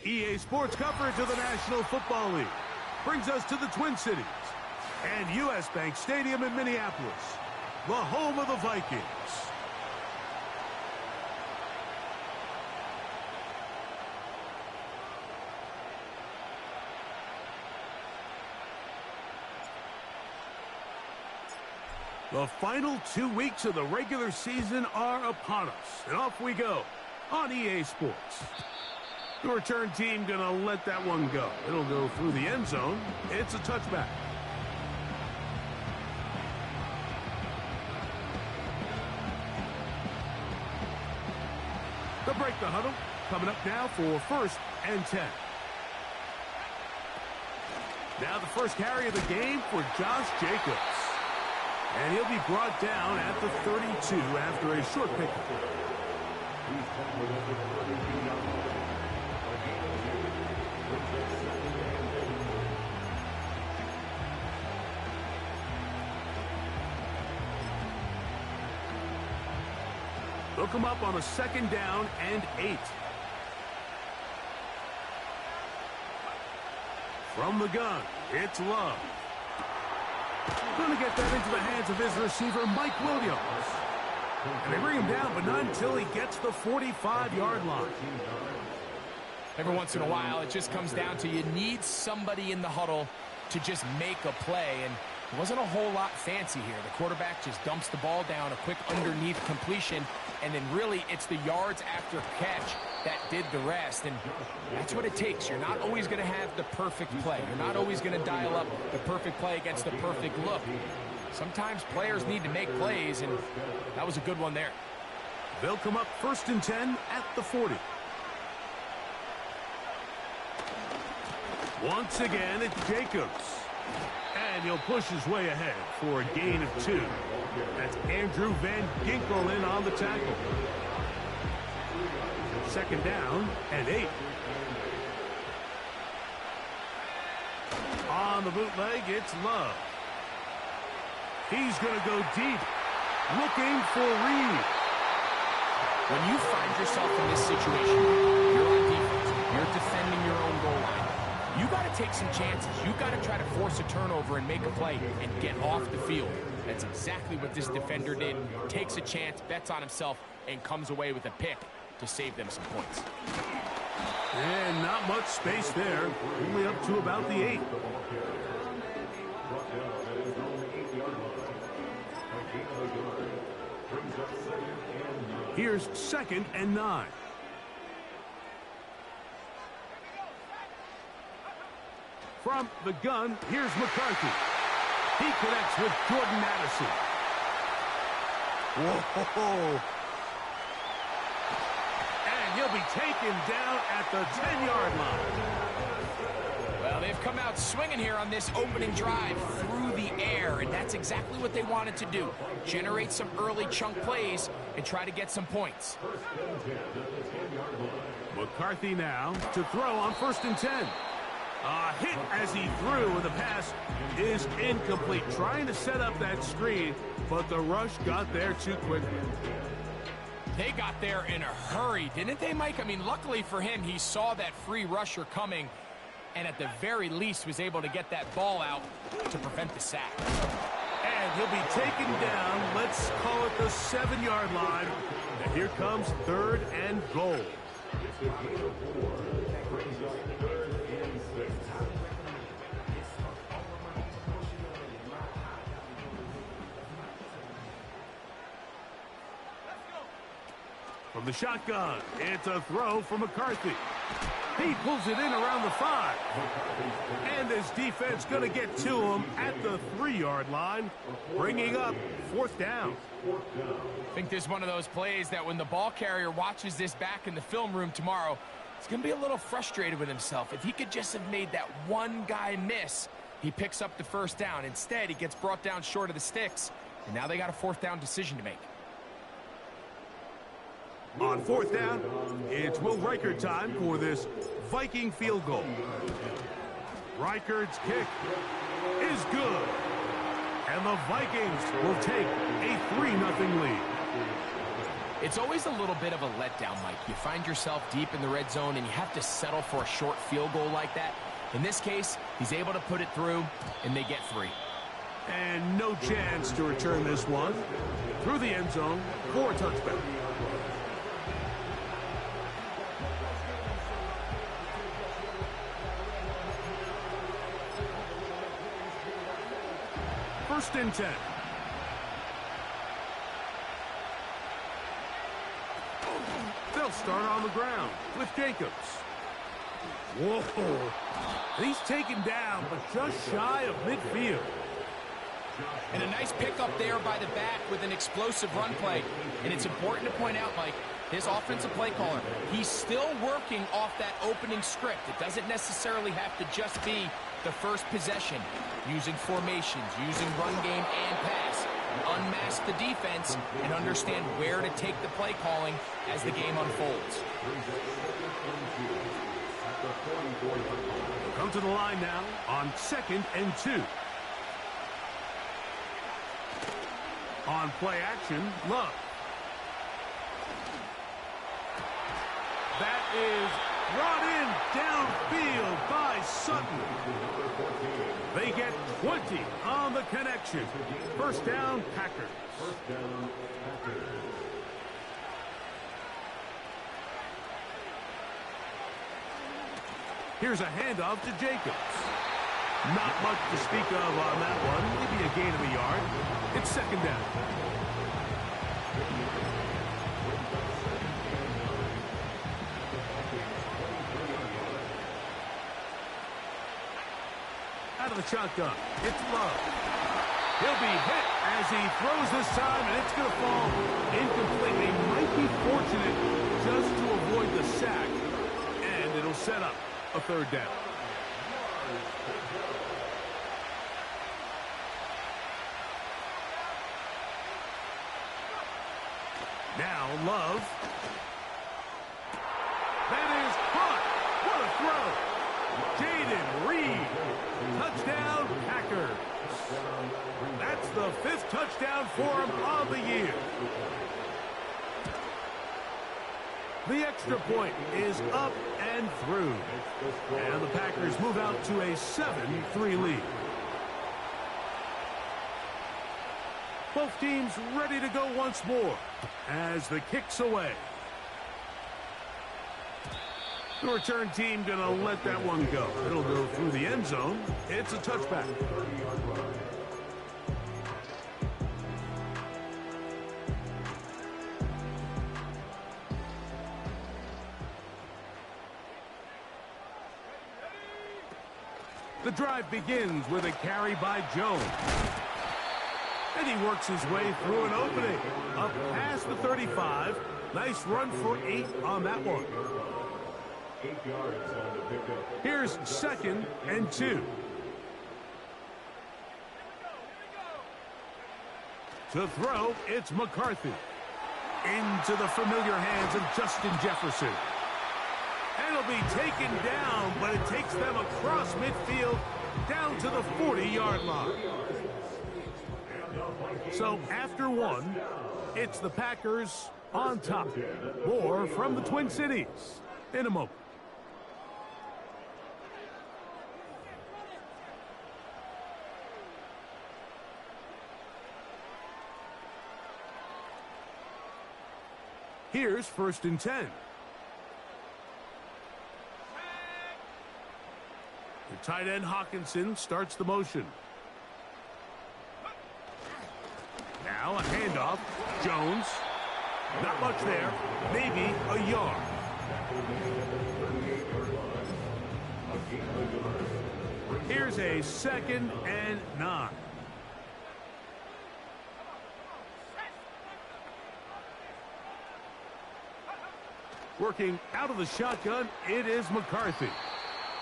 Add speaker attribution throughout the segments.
Speaker 1: EA Sports coverage of the National Football League brings us to the Twin Cities and U.S. Bank Stadium in Minneapolis, the home of the Vikings. The final 2 weeks of the regular season are upon us, and off we go on EA Sports. The return team gonna let that one go. It'll go through the end zone. It's a touchback. They'll break the huddle. Coming up now for 1st and 10. Now the first carry of the game for Josh Jacobs. And he'll be brought down at the 32 after a short pickup. They'll come up on a 2nd down and 8. From the gun, it's Love. Going to get that into the hands of his receiver, Mike Williams. And they bring him down, but not until he gets the 45-yard line.
Speaker 2: Every once in a while, it just comes down to you need somebody in the huddle to just make a play. And it wasn't a whole lot fancy here. The quarterback just dumps the ball down, a quick underneath completion, and then really it's the yards after catch that did the rest. And that's what it takes. You're not always going to have the perfect play. You're not always going to dial up the perfect play against the perfect look. Sometimes players need to make plays, and that was a good one there.
Speaker 1: They'll come up 1st and 10 at the 40. Once again, it's Jacobs. And he'll push his way ahead for a gain of 2. That's Andrew Van Ginkel in on the tackle. 2nd down and 8. On the bootleg, it's Love. He's going to go deep, looking for Reed.
Speaker 2: When you find yourself in this situation, you're on defense, you're defending your own goal line. You got to take some chances. You got to try to force a turnover and make a play and get off the field. That's exactly what this defender did. Takes a chance, bets on himself, and comes away with a pick to save them some points.
Speaker 1: And not much space there. Only up to about the 8. Here's 2nd and 9. From the gun, here's McCarthy. He connects with Jordan Addison. Whoa. And he'll be taken down at the 10-yard line.
Speaker 2: Well, they've come out swinging here on this opening drive through the air, and that's exactly what they wanted to do. Generate some early chunk plays and try to get some points.
Speaker 1: McCarthy now to throw on 1st and 10. A hit as he threw, and the pass is incomplete. Trying to set up that screen, but the rush got there too quickly.
Speaker 2: They got there in a hurry, didn't they, Mike? I mean, luckily for him, he saw that free rusher coming, and at the very least was able to get that ball out to prevent the sack.
Speaker 1: And he'll be taken down, let's call it the 7-yard line. And here comes 3rd and goal. From the shotgun, it's a throw for McCarthy. He pulls it in around the 5. And this defense going to get to him at the 3-yard line, bringing up 4th down.
Speaker 2: I think this is one of those plays that when the ball carrier watches this back in the film room tomorrow, he's going to be a little frustrated with himself. If he could just have made that one guy miss, he picks up the 1st down. Instead, he gets brought down short of the sticks, and now they got a 4th down decision to make.
Speaker 1: On 4th down, it's Will Reichard time for this Viking field goal. Reichard's kick is good. And the Vikings will take a 3-0 lead.
Speaker 2: It's always a little bit of a letdown, Mike. You find yourself deep in the red zone, and you have to settle for a short field goal like that. In this case, he's able to put it through, and they get 3.
Speaker 1: And no chance to return this one. Through the end zone for a touchback. First and 10. They'll start on the ground with Jacobs. Whoa. He's taken down, but just shy of midfield.
Speaker 2: And a nice pickup there by the back with an explosive run play. And it's important to point out, Mike, his offensive play caller, he's still working off that opening script. It doesn't necessarily have to just be the first possession. Using formations, using run game and pass. Unmask the defense and understand where to take the play calling as the game unfolds.
Speaker 1: Come to the line now on 2nd and 2. On play action, Love. That is brought in downfield by Sutton. They get 20 on the connection. First down, Packers. Here's a handoff to Jacobs. Not much to speak of on that one. Maybe a gain of a yard. It's 2nd down. Out of the shotgun, it's Love. He'll be hit as he throws this time, and it's going to fall incomplete. They might be fortunate just to avoid the sack, and it'll set up a 3rd down. Now Love. That is caught. What a throw. Jaden Reed. Touchdown, Packers. That's the 5th touchdown for him on the year. The extra point is up and through. And the Packers move out to a 7-3 lead. Both teams ready to go once more as the kick's away. The return team going to let that one go. It'll go through the end zone. It's a touchback. The drive begins with a carry by Jones. And he works his way through an opening. Up past the 35. Nice run for 8 on that one.
Speaker 3: 8 yards on the pickup.
Speaker 1: Here's 2nd and 2. To throw, it's McCarthy. Into the familiar hands of Justin Jefferson. And it'll be taken down, but it takes them across midfield down to the 40-yard line. So after one, it's the Packers on top. More from the Twin Cities in a moment. Here's 1st and 10. The tight end Hawkinson starts the motion. Now a handoff. Jones. Not much there. Maybe a yard. Here's a 2nd and 9. Working out of the shotgun, it is McCarthy.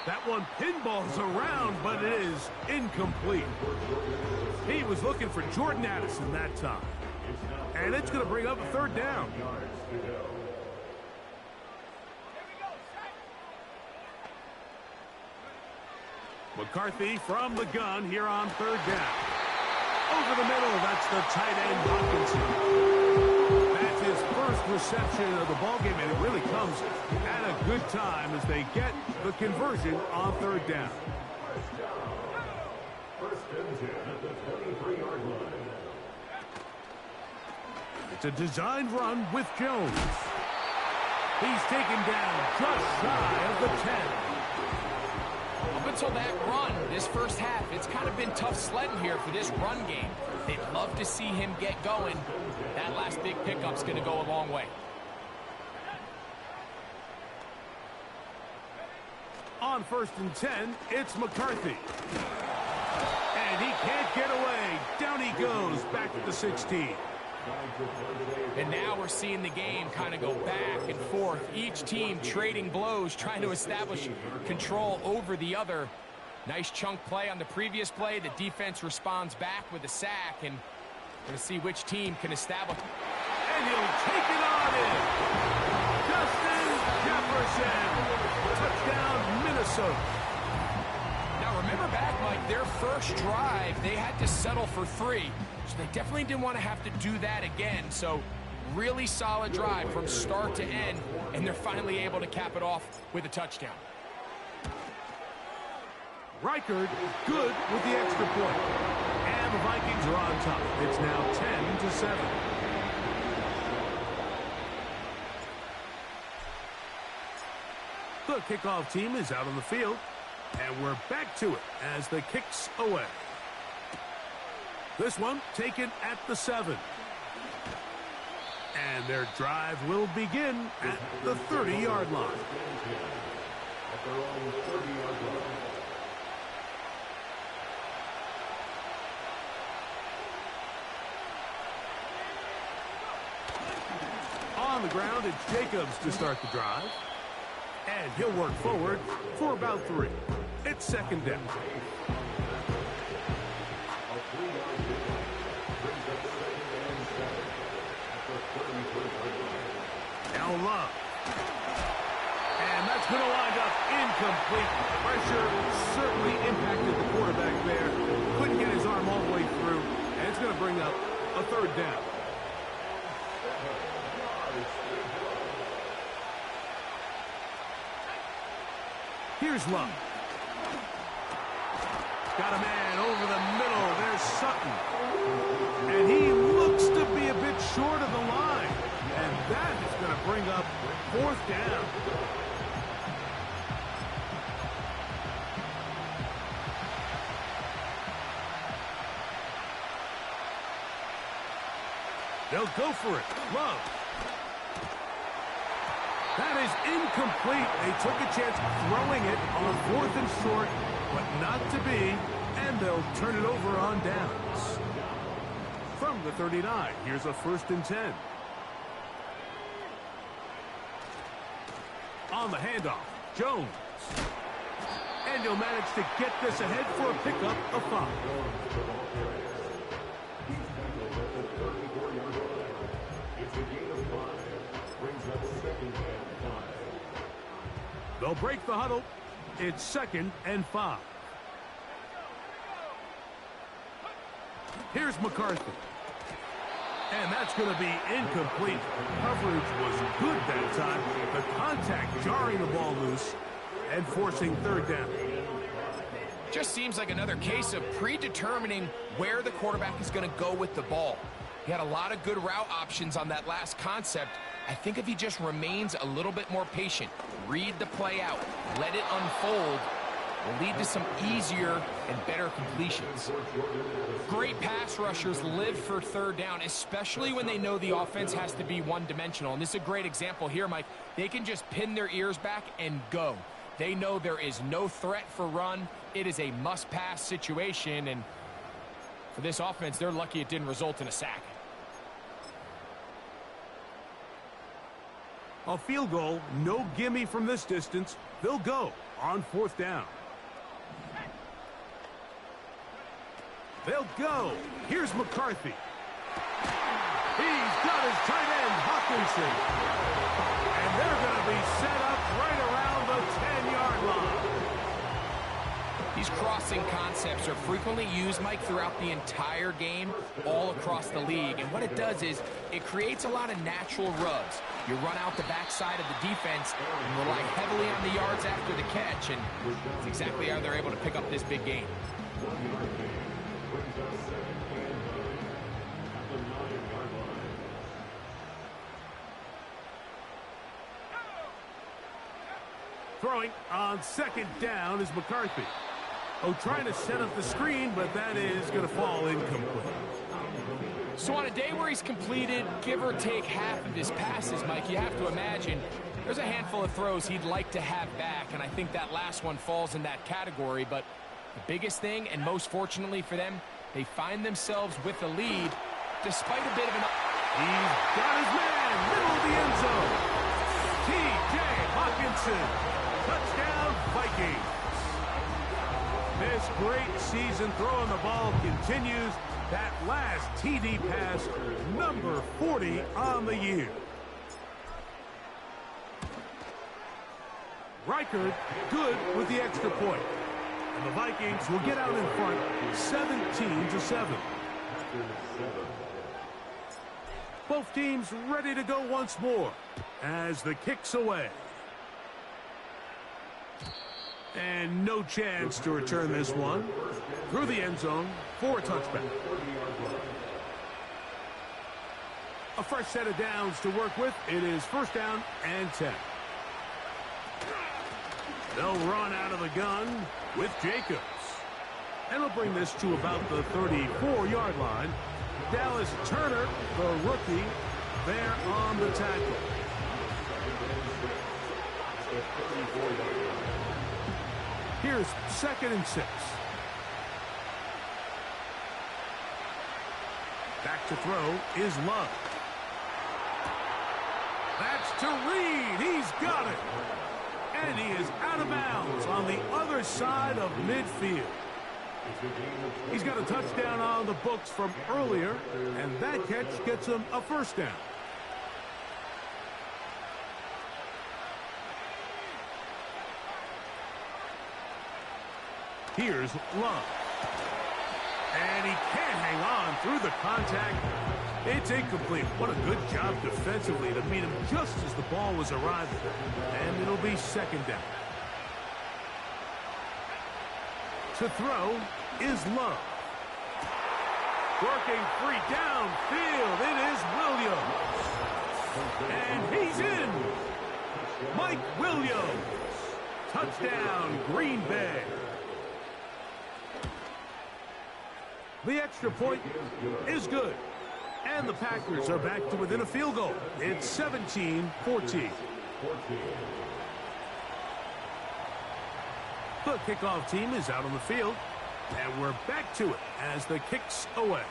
Speaker 1: That one pinballs around, but it is incomplete. He was looking for Jordan Addison that time. And it's going to bring up a 3rd down. McCarthy from the gun here on 3rd down. Over the middle, that's the tight end Hawkinson. That's his first interception of the ballgame, and it really comes at a good time as they get the conversion on third down.
Speaker 3: First and 10 at the 23-yard line.
Speaker 1: It's a designed run with Jones. He's taken down just shy of the 10.
Speaker 2: Up until that run, this first half, it's kind of been tough sledding here for this run game. They'd love to see him get going. That last big pickup's going to go a long way.
Speaker 1: On first and 10, it's McCarthy. And he can't get away. Down he goes, back at the 16.
Speaker 2: And now we're seeing the game kind of go back and forth. Each team trading blows, trying to establish control over the other. Nice chunk play on the previous play. The defense responds back with a sack, and we're going to see which team can establish.
Speaker 1: And he'll take it on in. Justin Jefferson. Touchdown, Minnesota.
Speaker 2: Now remember back, Mike, their first drive, they had to settle for 3. So they definitely didn't want to have to do that again. So really solid drive from start to end, and they're finally able to cap it off with a touchdown.
Speaker 1: Reichard good with the extra point. And the Vikings are on top. It's now 10-7. The kickoff team is out on the field. And we're back to it as the kick's away. This one taken at the 7. And their drive will begin at the 30-yard line.
Speaker 3: At their own 30-yard line.
Speaker 1: On the ground, it's Jacobs to start the drive. And he'll work forward for about 3. It's second down. Now Love. And that's going to wind up incomplete. Pressure certainly impacted the quarterback there. Couldn't get his arm all the way through. And it's going to bring up a third down. Here's Love. Got a man over the middle. There's Sutton. And he looks to be a bit short of the line. And that is going to bring up fourth down. They'll go for it. Love. That is incomplete. They took a chance throwing it on 4th and short, but not to be, and they'll turn it over on downs. From the 39, here's a 1st and 10. On the handoff, Jones. And he'll manage to get this ahead for a pickup of 5.
Speaker 3: It's a gain of 5. Brings up second and 5.
Speaker 1: They'll break the huddle. It's 2nd and 5. Here's McCarthy. And that's going to be incomplete. Coverage was good that time. The contact jarring the ball loose and forcing third down.
Speaker 2: Just seems like another case of predetermining where the quarterback is going to go with the ball. He had a lot of good route options on that last concept. I think if he just remains a little bit more patient, read the play out, let it unfold, will lead to some easier and better completions. Great pass rushers live for third down, especially when they know the offense has to be one-dimensional. And this is a great example here, Mike. They can just pin their ears back and go. They know there is no threat for run. It is a must-pass situation, and for this offense, they're lucky it didn't result in a sack.
Speaker 1: A field goal, no gimme from this distance. They'll go on 4th down. They'll go. Here's McCarthy. He's got his tight end, Hawkinson. And they're going to be set up right around the 10-yard line.
Speaker 2: These crossing concepts are frequently used, Mike, throughout the entire game, all across the league. And what it does is it creates a lot of natural rubs. You run out the backside of the defense and rely heavily on the yards after the catch, and that's exactly how they're able to pick up this big game.
Speaker 1: Throwing on second down is McCarthy. Oh, trying to set up the screen, but that is going to fall incomplete.
Speaker 2: So on a day where he's completed, give or take half of his passes, Mike, you have to imagine there's a handful of throws he'd like to have back, and I think that last one falls in that category. But the biggest thing, and most fortunately for them, they find themselves with a lead despite a bit of an...
Speaker 1: He's got his man, middle of the end zone. T.J. Hawkinson. Touchdown, Vikings. This great season throwing the ball continues. That last TD pass, number 40 on the year. Reichard good with the extra point. And the Vikings will get out in front 17-7. Both teams ready to go once more as the kick's away. And no chance to return this one. Through the end zone for a touchback. A fresh set of downs to work with. It is first down and 10. They'll run out of the gun with Jacobs. And they'll bring this to about the 34-yard line. Dallas Turner, the rookie, there on the tackle. Here's 2nd and 6. Back to throw is Love. That's to Reed. He's got it. And he is out of bounds on the other side of midfield. He's got a touchdown on the books from earlier, and that catch gets him a first down. Here's Love. And he can't hang on through the contact. It's incomplete. What a good job defensively to meet him just as the ball was arriving. And it'll be second down. To throw is Love. Working free downfield. It is Williams. And he's in. Mike Williams. Touchdown, Green Bay. The extra point is good. And the Packers are back to within a field goal. It's 17-14. The kickoff team is out on the field. And we're back to it as the kick's away.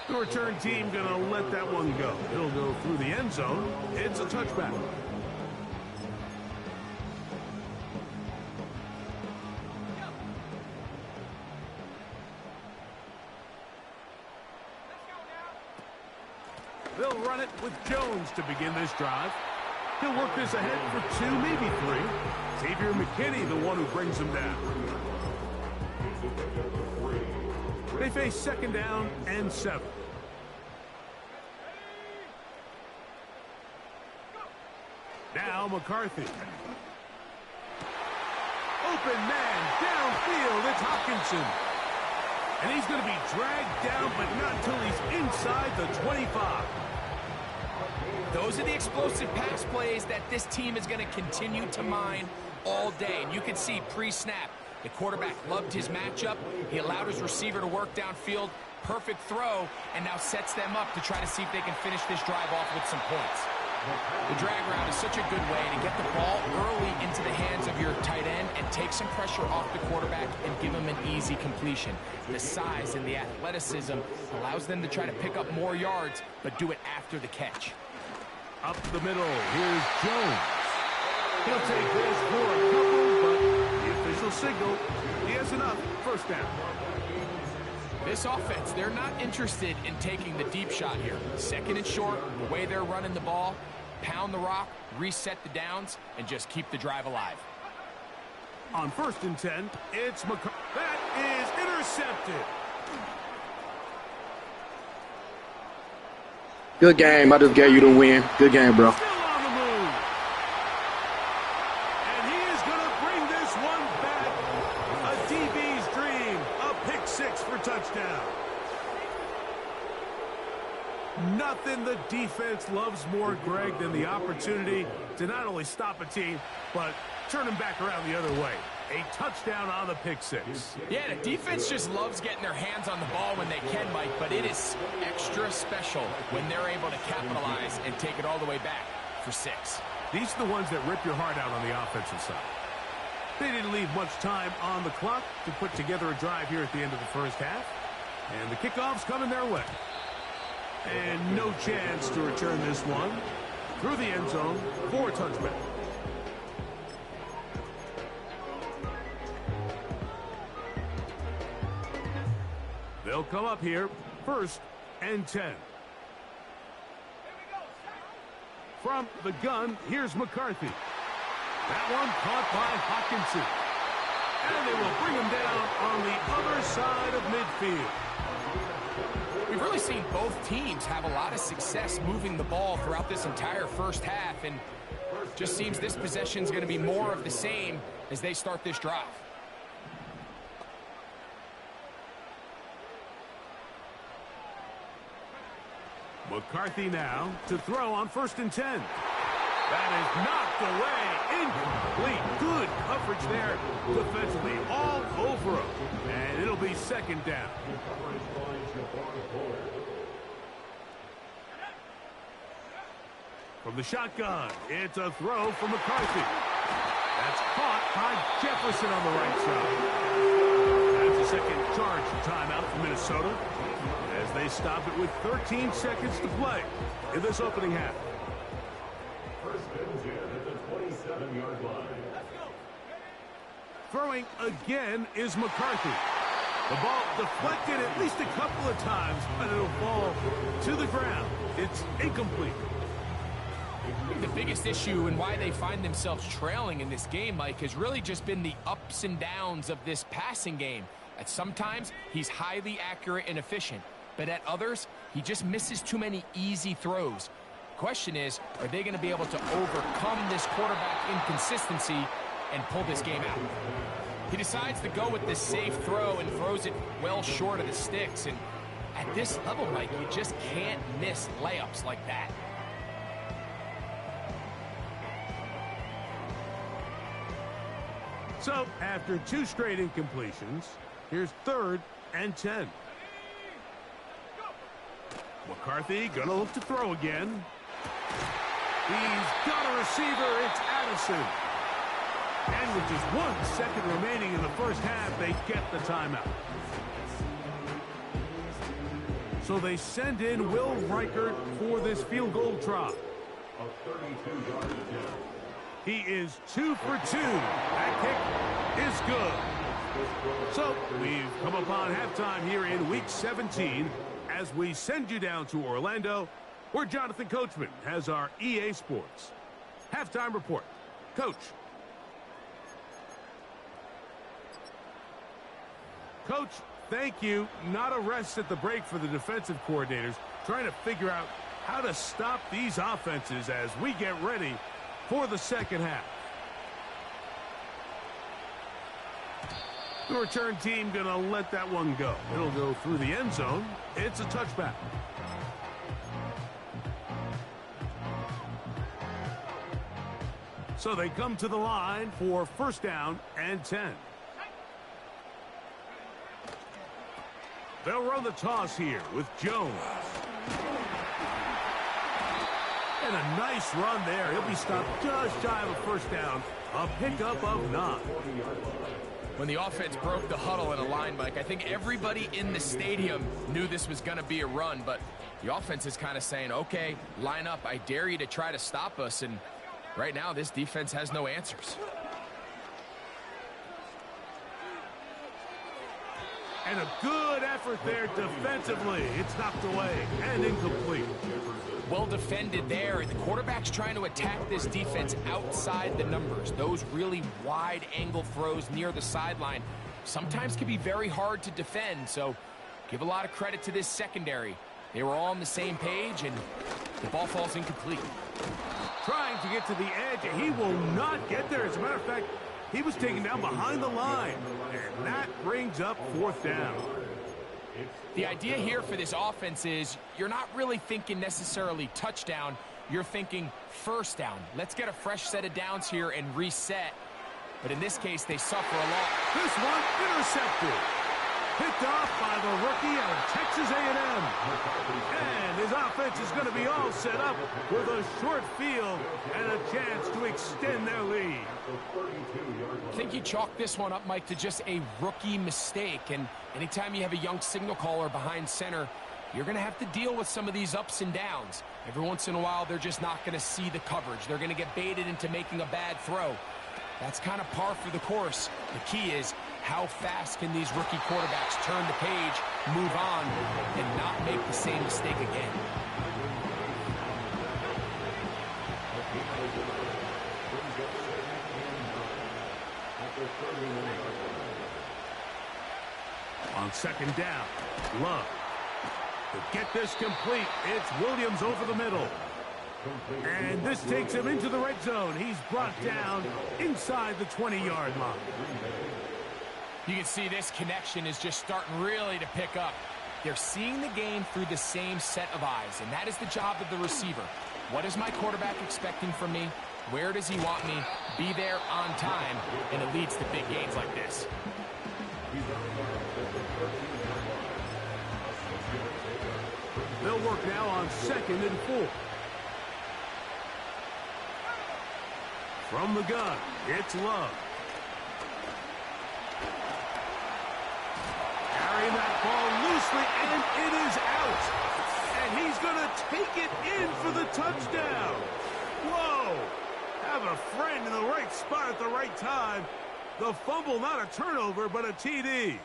Speaker 1: The return team going to let that one go. It'll go through the end zone. It's a touchback. They'll run it with Jones to begin this drive. He'll work this ahead for 2, maybe 3. Xavier McKinney, the one who brings him down. They face second down and 7. Now McCarthy. Open man downfield. It's Hawkinson. And he's going to be dragged down, but not until he's inside the 25.
Speaker 2: Those are the explosive pass plays that this team is going to continue to mine all day. And you can see pre-snap, the quarterback loved his matchup. He allowed his receiver to work downfield. Perfect throw, and now sets them up to try to see if they can finish this drive off with some points. The drag route is such a good way to get the ball early into the hands of your tight end and take some pressure off the quarterback and give him an easy completion. The size and the athleticism allows them to try to pick up more yards, but do it after the catch.
Speaker 1: Up the middle, here's Jones. He'll take this for a couple, but the official signal, he has enough. First down.
Speaker 2: This offense, they're not interested in taking the deep shot here. Second and short, the way they're running the ball, pound the rock, reset the downs, and just keep the drive alive.
Speaker 1: On 1st and 10, it's McCarthy. That is intercepted.
Speaker 4: Good game. I just gave you the win. Good game, bro.
Speaker 1: Still on the move. And he is going to bring this one back. A DB's dream. A pick six for touchdown. Nothing the defense loves more, Greg, than the opportunity to not only stop a team, but turn them back around the other way. A touchdown on the pick six.
Speaker 2: Yeah, the defense just loves getting their hands on the ball when they can, Mike, but it is extra special when they're able to capitalize and take it all the way back for 6.
Speaker 1: These are the ones that rip your heart out on the offensive side. They didn't leave much time on the clock to put together a drive here at the end of the first half. And the kickoff's coming their way. And no chance to return this one through the end zone for a touchback. They'll come up here, 1st and 10. From the gun, here's McCarthy. That one caught by Hockenson. And they will bring him down on the other side of midfield.
Speaker 2: We've really seen both teams have a lot of success moving the ball throughout this entire first half, and just seems this possession is going to be more of the same as they start this drive.
Speaker 1: McCarthy now to throw on 1st and 10. That is knocked away. Incomplete. Good coverage there defensively. All over him. And it'll be 2nd down. From the shotgun, it's a throw from McCarthy. That's caught by Jefferson on the right side. That's a second charge timeout for Minnesota as they stop it with 13 seconds to play in this opening half.
Speaker 3: 1st and 10 at the 27-yard line.
Speaker 1: Throwing again is McCarthy. The ball deflected at least a couple of times, but it'll fall to the ground. It's incomplete.
Speaker 2: The biggest issue and why they find themselves trailing in this game, Mike, has really just been the ups and downs of this passing game. At sometimes, he's highly accurate and efficient, but at others, he just misses too many easy throws. Question is, are they going to be able to overcome this quarterback inconsistency and pull this game out? He decides to go with this safe throw and throws it well short of the sticks. And at this level, Mike, you just can't miss layups like that.
Speaker 1: So, after 2 straight incompletions, here's 3rd and 10. McCarthy gonna look to throw again. He's got a receiver. It's Addison. And with just 1 second remaining in the first half, they get the timeout. So they send in Will Reichert for this field goal try.
Speaker 3: A 32-yard attempt.
Speaker 1: He is 2 for 2. That kick is good. So we've come upon halftime here in Week 17 as we send you down to Orlando, where Jonathan Coachman has our EA Sports halftime report. Coach. Coach, thank you. Not a rest at the break for the defensive coordinators, trying to figure out how to stop these offenses as we get ready for the second half. The return team going to let that one go. It'll go through the end zone. It's a touchback. So they come to the line for 1st down and 10. They'll run the toss here with Jones. And a nice run there. He'll be stopped just shy of a 1st down. A pickup of 9.
Speaker 2: When the offense broke the huddle in a line, Mike, I think everybody in the stadium knew this was going to be a run, but the offense is kind of saying, okay, line up. I dare you to try to stop us, and right now this defense has no answers.
Speaker 1: And a good effort there defensively. It's knocked away and incomplete.
Speaker 2: Well defended there, and the quarterback's trying to attack this defense outside the numbers. Those really wide angle throws near the sideline sometimes can be very hard to defend, so give a lot of credit to this secondary. They were all on the same page, and the ball falls incomplete.
Speaker 1: Trying to get to the edge, he will not get there. As a matter of fact, he was taken down behind the line, and that brings up fourth down.
Speaker 2: The idea here for this offense is you're not really thinking necessarily touchdown. You're thinking first down. Let's get a fresh set of downs here and reset. But in this case, they suffer a lot.
Speaker 1: This one intercepted. Picked off by the rookie out of Texas A&M. And his offense is going to be all set up with a short field and a chance to extend their lead.
Speaker 2: I think you chalk this one up, Mike, to just a rookie mistake. And anytime you have a young signal caller behind center, you're going to have to deal with some of these ups and downs. Every once in a while, they're just not going to see the coverage. They're going to get baited into making a bad throw. That's kind of par for the course. The key is how fast can these rookie quarterbacks turn the page, move on, and not make the same mistake again.
Speaker 1: On second down, Love. To get this complete, it's Williams over the middle. And this takes him into the red zone. He's brought down inside the 20-yard line.
Speaker 2: You can see this connection is just starting really to pick up. They're seeing the game through the same set of eyes, and that is the job of the receiver. What is my quarterback expecting from me? Where does he want me? Be there on time, and it leads to big gains like this.
Speaker 1: They'll work now on 2nd and 4. From the gun, it's Love. Carrying that ball loosely, and it is out. And he's going to take it in for the touchdown. Whoa! Have a friend in the right spot at the right time. The fumble, not a turnover, but a TD.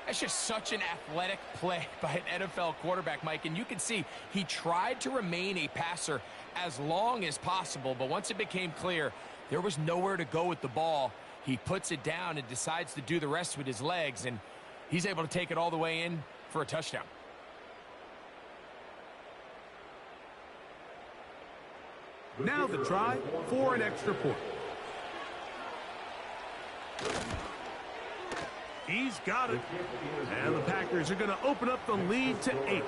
Speaker 2: That's just such an athletic play by an NFL quarterback, Mike. And you can see he tried to remain a passer as long as possible. But once it became clear there was nowhere to go with the ball, he puts it down and decides to do the rest with his legs. And he's able to take it all the way in for a touchdown.
Speaker 1: Now the try for an extra point. He's got it. And the Packers are going to open up the lead to 8.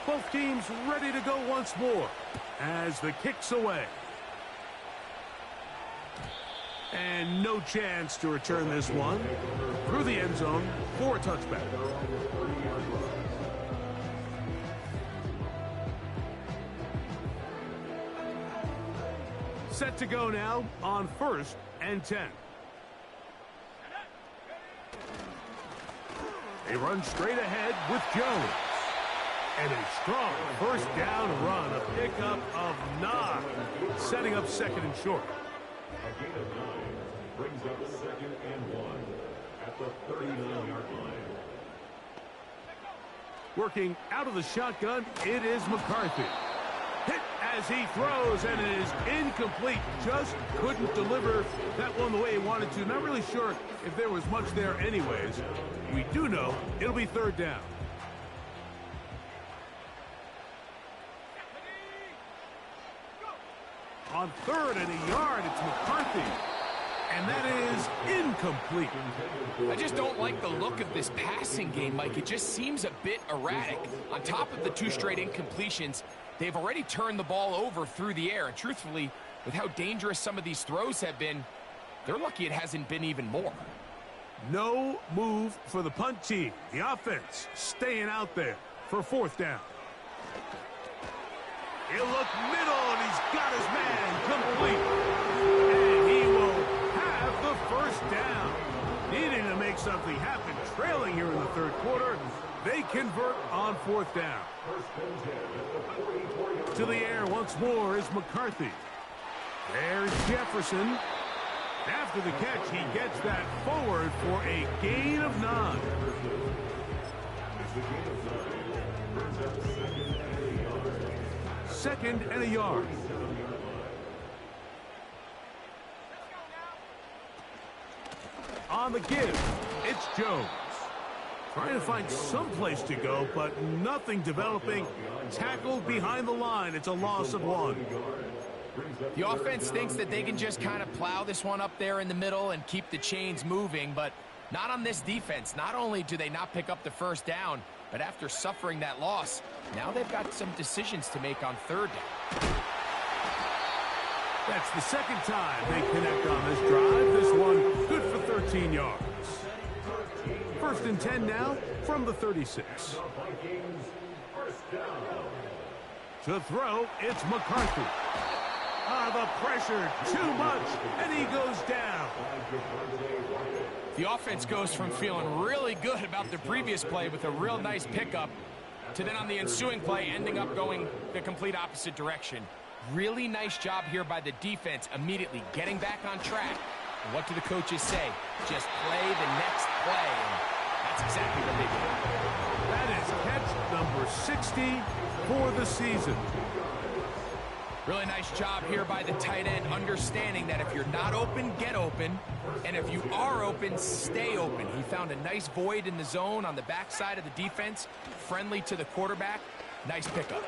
Speaker 1: Both teams ready to go once more as the kick's away. And no chance to return this one through the end zone for a touchback. Set to go now on 1st and 10. They run straight ahead with Jones. And a strong first down run, a pickup of 9, setting up 2nd and short.
Speaker 3: A gain of 9 brings up 2nd and 1 at the 39-yard line.
Speaker 1: Working out of the shotgun, it is McCarthy. Hit as he throws, and it is incomplete. Just couldn't deliver that one the way he wanted to. Not really sure if there was much there anyways. We do know it'll be 3rd down. On 3rd and a yard, it's McCarthy. And that is incomplete.
Speaker 2: I just don't like the look of this passing game, Mike. It just seems a bit erratic. On top of the 2 straight incompletions, they've already turned the ball over through the air. And truthfully, with how dangerous some of these throws have been, they're lucky it hasn't been even more.
Speaker 1: No move for the punt team. The offense staying out there for 4th down. He'll look middle, and He's got his man complete. And he will have the first down. Needing to make something happen, trailing here in the third quarter. They convert on fourth down. To the air once more is McCarthy. There's Jefferson. After the catch, he gets that forward for a gain of 9. Second and a yard. On the give, it's Jones. Trying to find some place to go, but nothing developing. Tackled behind the line. It's a loss of 1.
Speaker 2: The offense thinks that they can just kind of plow this one up there in the middle and keep the chains moving, but not on this defense. Not only do they not pick up the first down, but after suffering that loss, now they've got some decisions to make on third down.
Speaker 1: That's the second time they connect on this drive. This one good for 13 yards. First and 10 now from the 36. To throw, it's McCarthy. The pressure, too much, and he goes down.
Speaker 2: The offense goes from feeling really good about the previous play with a real nice pickup to then on the ensuing play ending up going the complete opposite direction. Really nice job here by the defense immediately getting back on track. And what do the coaches say? Just play the next play. And that's exactly what they did.
Speaker 1: That is catch number 60 for the season.
Speaker 2: Really nice job here by the tight end, understanding that if you're not open, get open. And if you are open, stay open. He found a nice void in the zone on the backside of the defense, friendly to the quarterback. Nice pickup.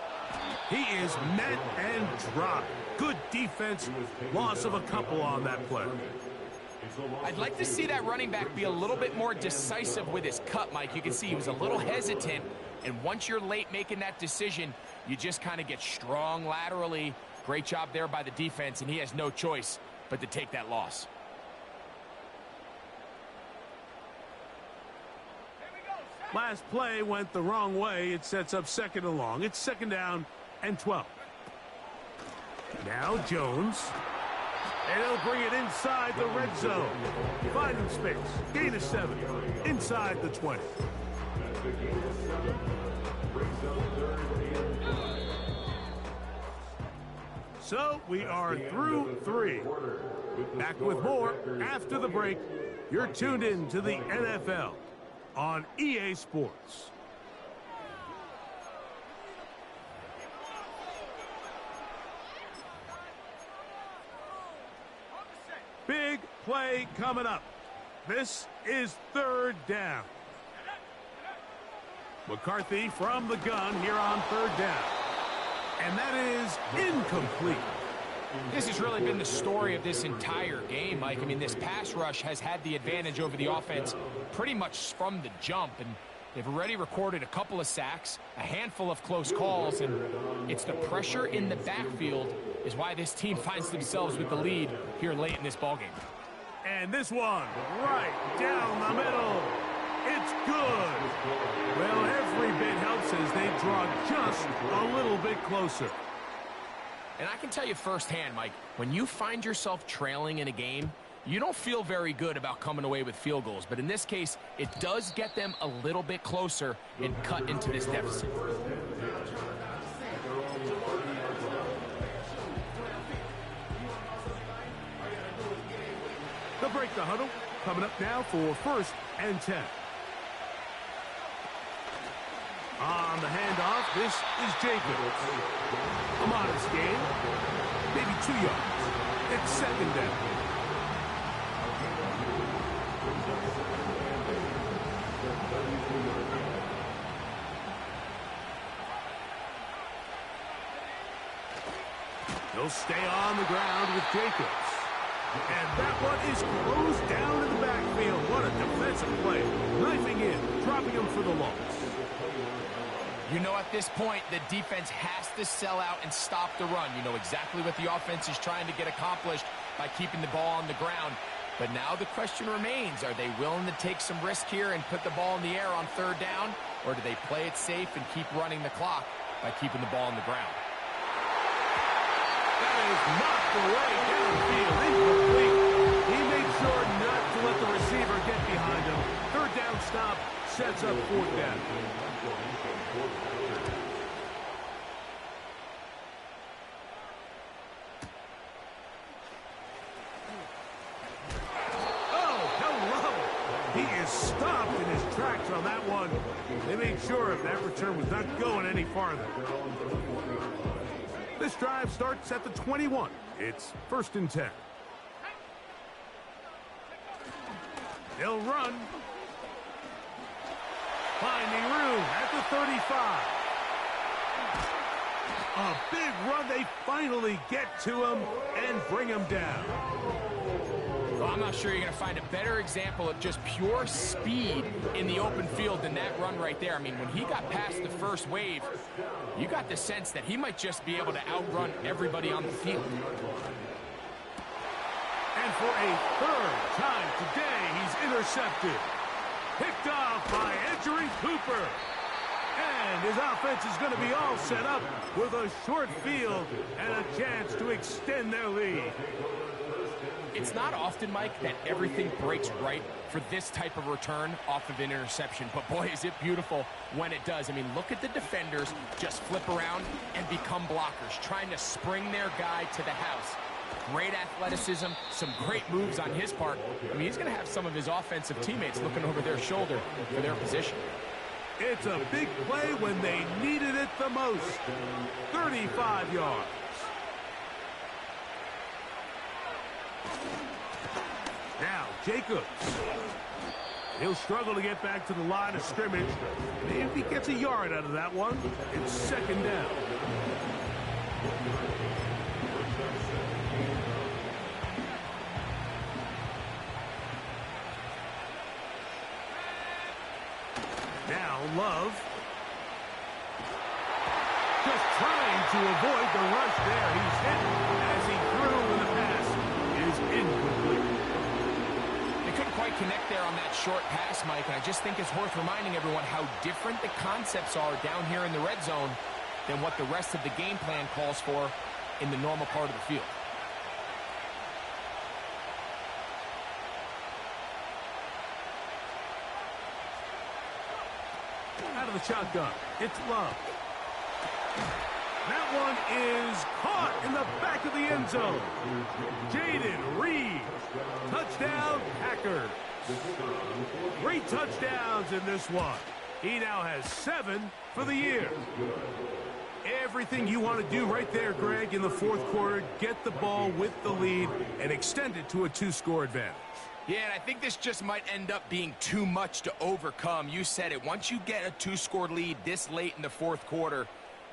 Speaker 1: He is met and dropped. Good defense. Loss of a couple on that play.
Speaker 2: I'd like to see that running back be a little bit more decisive with his cut, Mike. You can see he was a little hesitant. And once you're late making that decision, you just kind of get strong laterally. Great job there by the defense, and he has no choice but to take that loss.
Speaker 1: Last play went the wrong way. It sets up second and long. It's second down and 12. Now Jones. And he'll bring it inside the red zone. Finding space. Gain of 7. Inside the 20. So we are through 3. Back with more after the break. You're tuned in to the NFL on EA Sports. Big play coming up. This is third down. McCarthy from the gun here on third down. And that is incomplete.
Speaker 2: This has really been the story of this entire game, Mike. I mean, this pass rush has had the advantage over the offense pretty much from the jump. And they've already recorded a couple of sacks, a handful of close calls, and it's the pressure in the backfield is why this team finds themselves with the lead here late in this ballgame.
Speaker 1: And this one right down the middle. It's good. Well, every bit helps as they draw just a little bit closer.
Speaker 2: And I can tell you firsthand, Mike, when you find yourself trailing in a game, you don't feel very good about coming away with field goals. But in this case, it does get them a little bit closer and cut into this deficit.
Speaker 1: They'll break the huddle. Coming up now for first and 10. On the handoff, this is Jacobs. A modest gain, maybe 2 yards. It's second down. He'll stay on the ground with Jacobs. And that one is closed down in the backfield. What a defensive play. Knifing in, dropping him for the loss.
Speaker 2: You know, at this point, the defense has to sell out and stop the run. You know exactly what the offense is trying to get accomplished by keeping the ball on the ground. But now the question remains, are they willing to take some risk here and put the ball in the air on third down? Or do they play it safe and keep running the clock by keeping the ball on the ground?
Speaker 1: is knocked away downfield, incomplete. He made sure not to let the receiver get behind him. Third down stop sets up fourth down. He is stopped in his tracks on that one. They made sure that return was not going any farther. This drive starts at the 21. It's 1st and 10. They'll run. Finding room at the 35. A big run. They finally get to him and bring him down.
Speaker 2: Well, I'm not sure you're going to find a better example of just pure speed in the open field than that run right there. I mean, when he got past the first wave, you got the sense that he might just be able to outrun everybody on the field.
Speaker 1: And for a third time today, he's intercepted. Picked off by Edgerrin Cooper. And his offense is going to be all set up with a short field and a chance to extend their lead.
Speaker 2: It's not often, Mike, that everything breaks right for this type of return off of an interception. But, boy, is it beautiful when it does. I mean, look at the defenders just flip around and become blockers, trying to spring their guy to the house. Great athleticism, some great moves on his part. I mean, he's going to have some of his offensive teammates looking over their shoulder for their position.
Speaker 1: It's a big play when they needed it the most. 35 yards. Now, Jacobs. He'll struggle to get back to the line of scrimmage. If he gets a yard out of that one, it's 2nd down. Now, Love. Just trying to avoid the rush there. He's hit as he threw, and the pass is incomplete.
Speaker 2: They couldn't quite connect there on that short pass, Mike, and I just think it's worth reminding everyone how different the concepts are down here in the red zone than what the rest of the game plan calls for in the normal part of the field.
Speaker 1: Out of the shotgun, it's Love. That one is caught in the back of the end zone. Jaden Reed. Touchdown, Packers. 3 touchdowns in this one. He now has 7 for the year. Everything you want to do right there, Greg, in the fourth quarter, get the ball with the lead and extend it to a 2-score advantage.
Speaker 2: Yeah, and I think this just might end up being too much to overcome. You said it. Once you get a 2-score lead this late in the fourth quarter,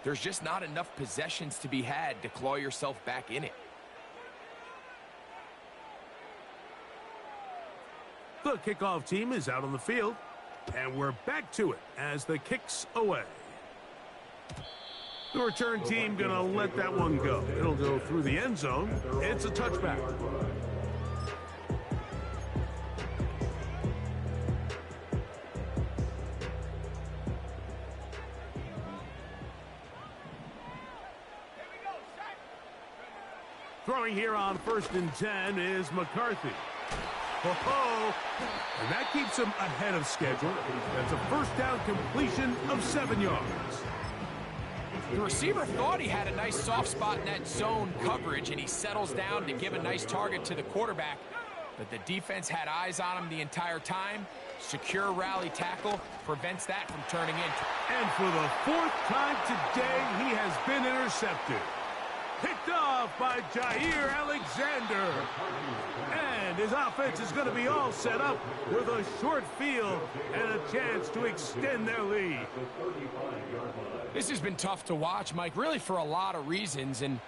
Speaker 2: there's just not enough possessions to be had to claw yourself back in it.
Speaker 1: The kickoff team is out on the field, and we're back to it as the kick's away. The return team going to let that one go. It'll go through the end zone. It's a touchback. Throwing here on 1st and 10 is McCarthy. Oh, and that keeps him ahead of schedule. That's a 1st down completion of 7 yards.
Speaker 2: The receiver thought he had a nice soft spot in that zone coverage, and he settles down to give a nice target to the quarterback. But the defense had eyes on him the entire time. Secure rally tackle prevents that from turning in.
Speaker 1: And for the 4th time today, he has been intercepted. Picked off by Jair Alexander. And his offense is going to be all set up with a short field and a chance to extend their lead.
Speaker 2: This has been tough to watch, Mike, really for a lot of reasons. And